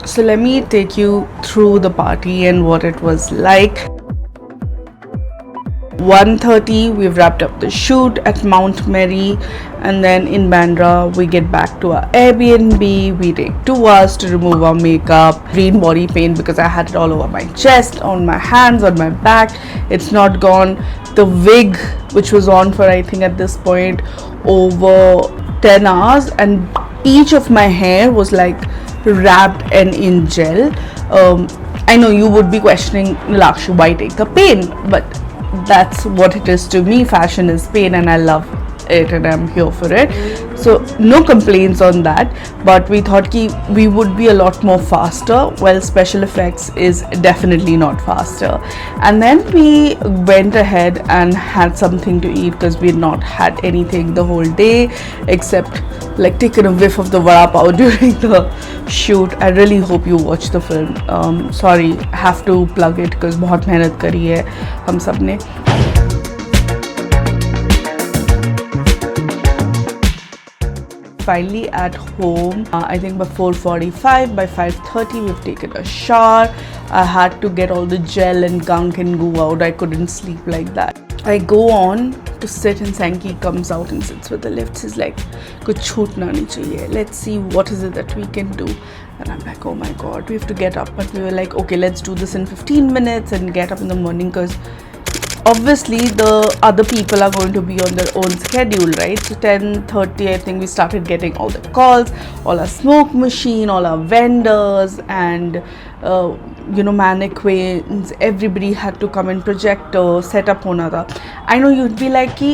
So let me take you through the party and what it was like. 1:30 we've wrapped up the shoot at Mount Mary, and then in Bandra we get back to our Airbnb. We take 2 hours to remove our makeup, green body paint because I had it all over my chest, on my hands, on my back. It's not gone. The wig, which was on for I think at this point over 10 hours, and each of my hair was like wrapped and in gel. I know you would be questioning, Neelakshi, why take the pain? But that's what it is to me. Fashion is pain, and I love it, and I'm here for it. So no complaints on that. But we thought we would be a lot more faster. Well, special effects is definitely not faster. And then we went ahead and had something to eat because we had not had anything the whole day except like taking a whiff of the vada pav during the shoot. I really hope you watch the film. Sorry, have to plug it because बहुत मेहनत करी है हम सब ने. Finally at home, I think by 4:45, by 5:30 we've taken a shower. I had to get all the gel and gunk and goo out. I couldn't sleep like that. I go on to sit and Sankey comes out and sits with the lifts. He's like, kuch chhutna nahi chahiye. Let's see what is it that we can do. And I'm like, oh my god, we have to get up. But we were like, okay, let's do this in 15 minutes and get up in the morning because obviously the other people are going to be on their own schedule, right? So 10:30 I think we started getting all the calls, all our smoke machine, all our vendors, and mannequins. Everybody had to come in, projector set up hona tha. I know you'd be like ki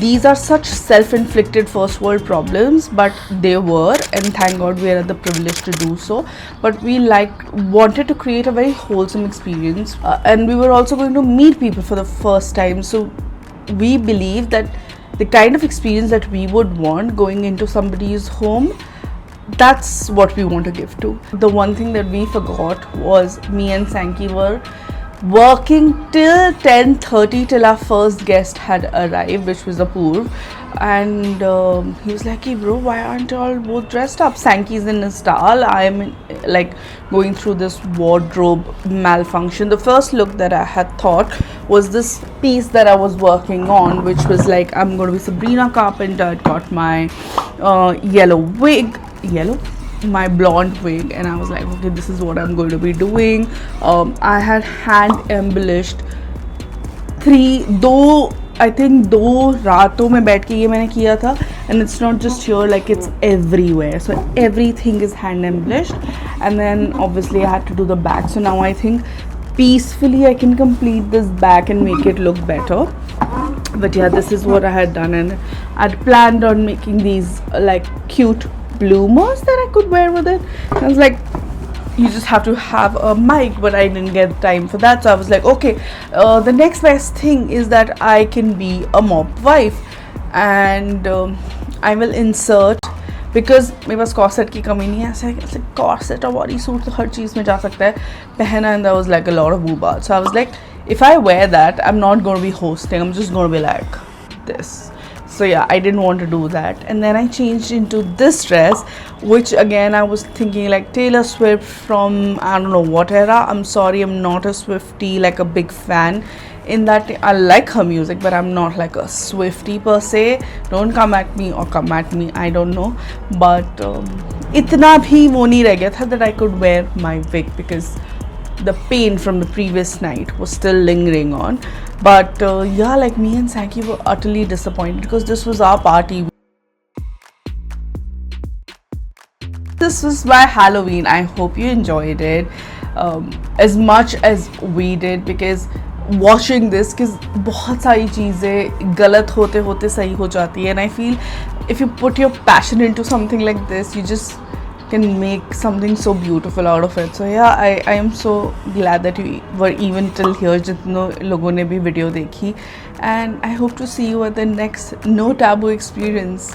these are such self-inflicted first world problems, but they were, and thank god we had the privilege to do so. But we wanted to create a very wholesome experience, and we were also going to meet people for the first time. So we believe that the kind of experience that we would want going into somebody's home, that's what we want to give to. The one thing that we forgot was me and Sankey were working till 10:30 till our first guest had arrived, which was Apoorv. And he was like, hey bro, why aren't you all both dressed up? Sankey's in his style, I'm like going through this wardrobe malfunction. The first look that I had thought was this piece that I was working on, which was like, I'm going to be Sabrina Carpenter. I got my my blonde wig, and I was like, okay, this is what I'm going to be doing. I had hand embellished दो रातों में बैठ के ये मैंने किया था, and it's not just here, like it's everywhere. So everything is hand embellished, and then obviously I had to do the back. So now I think peacefully I can complete this back and make it look better. But yeah, this is what I had done, and I'd planned on making these like cute bloomers that I could wear with it. I was like, you just have to have a mic, but I didn't get time for that. So I was like, okay, the next best thing is that I can be a mop wife, and I will insert, because मेरे पास corset की कमी नहीं है. ऐसे corset और body suit तो हर चीज़ में जा सकता है पहना, and there was like a lot of booba. So I was like, if I wear that, I'm not going to be hosting, I'm just going to be like this. So yeah, I didn't want to do that. And then I changed into this dress, which again I was thinking like Taylor Swift from I don't know what era. I'm sorry, I'm not a Swiftie, like a big fan in that. I like her music, but I'm not like a Swiftie per se. Don't come at me, or come at me, I don't know. But itna bhi wo nahi reh gaya tha that I could wear my wig, because the pain from the previous night was still lingering on. But yeah, like me and Sankey were utterly disappointed because this was our party. This was my Halloween. I hope you enjoyed it as much as we did, because watching this, because बहुत सारी चीज़ें गलत होते होते सही हो जाती है, and I feel if you put your passion into something like this, you just can make something so beautiful out of it. So yeah, I am so glad that you were even till here, जितनों लोगों ने भी video देखी, and I hope to see you at the next No Taboo experience.